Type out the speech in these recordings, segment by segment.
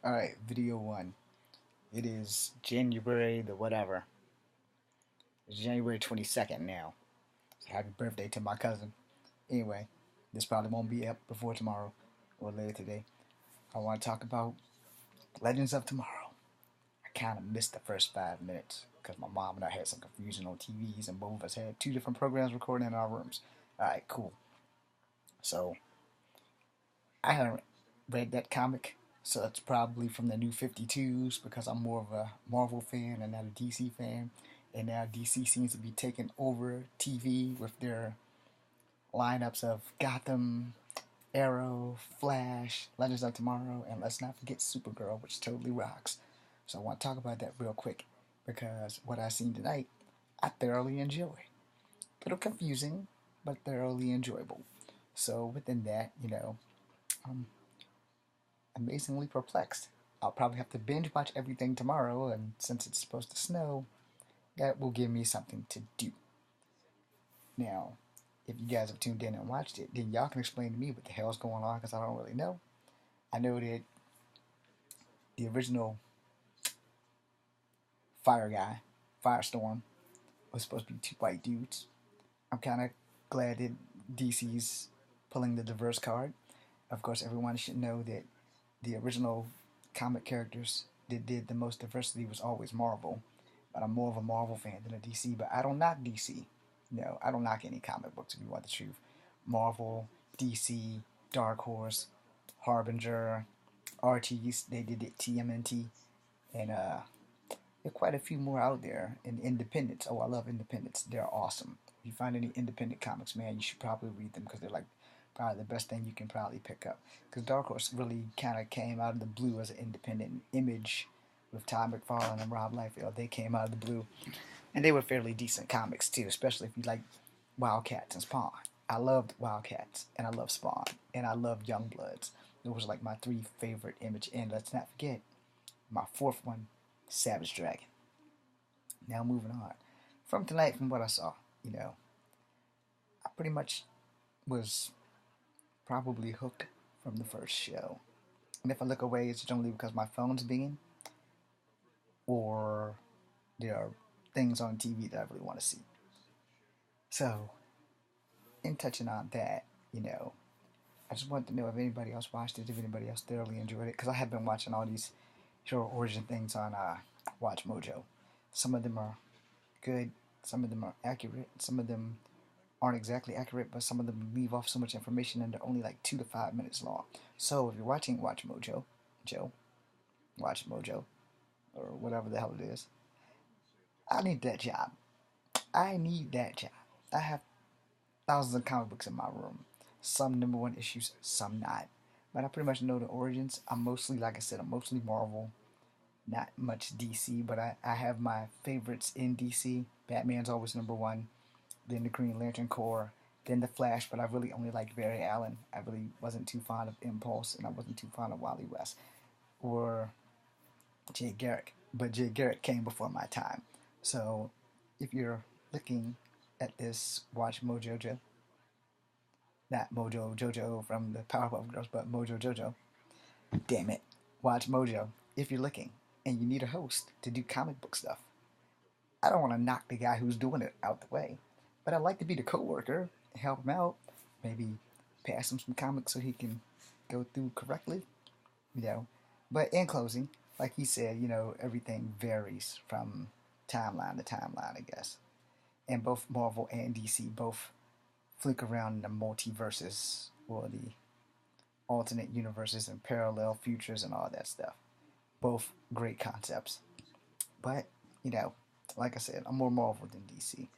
Alright, video one. It is January the whatever. It's January 22nd now. Happy birthday to my cousin. Anyway, this probably won't be up before tomorrow or later today. I want to talk about Legends of Tomorrow. I kind of missed the first 5 minutes because my mom and I had some confusion on TVs and both of us had two different programs recording in our rooms. Alright, cool. So, I haven't read that comic, so it's probably from the new 52s because I'm more of a Marvel fan and not a DC fan. And now DC seems to be taking over TV with their lineups of Gotham, Arrow, Flash, Legends of Tomorrow, and let's not forget Supergirl, which totally rocks. So I want to talk about that real quick because what I seen tonight, I thoroughly enjoy. A little confusing, but thoroughly enjoyable. So within that, I'm amazingly perplexed. I'll probably have to binge watch everything tomorrow, and since it's supposed to snow, that will give me something to do. Now, if you guys have tuned in and watched it, then y'all can explain to me what the hell's going on because I don't really know. I know that the original Fire guy, Firestorm, was supposed to be two white dudes. I'm kind of glad that DC's pulling the diverse card. Of course, everyone should know that the original comic characters that did the most diversity was always Marvel. But I'm more of a Marvel fan than a DC. But I don't knock DC. No, I don't knock any comic books if you want the truth. Marvel, DC, Dark Horse, Harbinger, Archie's, they did it, TMNT, and there are quite a few more out there. And independents. Oh, I love independents. They're awesome. If you find any independent comics, man, you should probably read them because they're like probably the best thing you can probably pick up. Because Dark Horse really kind of came out of the blue as an independent. Image with Todd McFarlane and Rob Liefeld, they came out of the blue. And they were fairly decent comics too, especially if you like Wildcats and Spawn. I loved Wildcats, and I love Spawn, and I love Youngbloods. Those were like my three favorite Image. And let's not forget, my fourth one, Savage Dragon. Now moving on. From tonight, from what I saw, I pretty much was probably hooked from the first show. And if I look away, it's generally because my phone's being, or there are things on TV that I really want to see. So, in touching on that, I just wanted to know if anybody else watched it, if anybody else thoroughly enjoyed it, because I have been watching all these hero origin things on Watch Mojo. Some of them are good, some of them are accurate, some of them aren't exactly accurate, but some of them leave off so much information and they're only like 2 to 5 minutes long. So if you're watching Watch Mojo, Watch Mojo, or whatever the hell it is, I need that job. I need that job. I have thousands of comic books in my room. Some number one issues, some not. But I pretty much know the origins. I'm mostly, like I said, I'm mostly Marvel. Not much DC, but I have my favorites in DC. Batman's always number one. Then the Green Lantern Corps. Then the Flash, but I really only liked Barry Allen. I really wasn't too fond of Impulse, and I wasn't too fond of Wally West. Or Jay Garrick. But Jay Garrick came before my time. So if you're looking at this, watch Mojo, not Mojo Jojo from the Powerpuff Girls, but Mojo Jojo. Damn it. Watch Mojo if you're looking and you need a host to do comic book stuff. I don't want to knock the guy who's doing it out the way, but I'd like to be the co-worker, help him out, maybe pass him some comics so he can go through correctly, But in closing, like he said, everything varies from timeline to timeline, I guess. And both Marvel and DC both flick around the multiverses or the alternate universes and parallel futures and all that stuff. Both great concepts. But, like I said, I'm more Marvel than DC.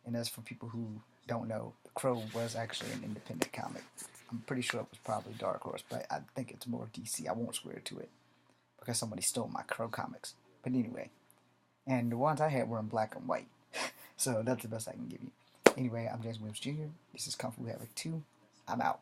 And as for people who don't know, The Crow was actually an independent comic. I'm pretty sure it was probably Dark Horse, but I think it's more DC. I won't swear to it because somebody stole my Crow comics. But anyway, and the ones I had were in black and white. So that's the best I can give you. Anyway, I'm James Williams Jr. This is Kung Fu Havoc 2. I'm out.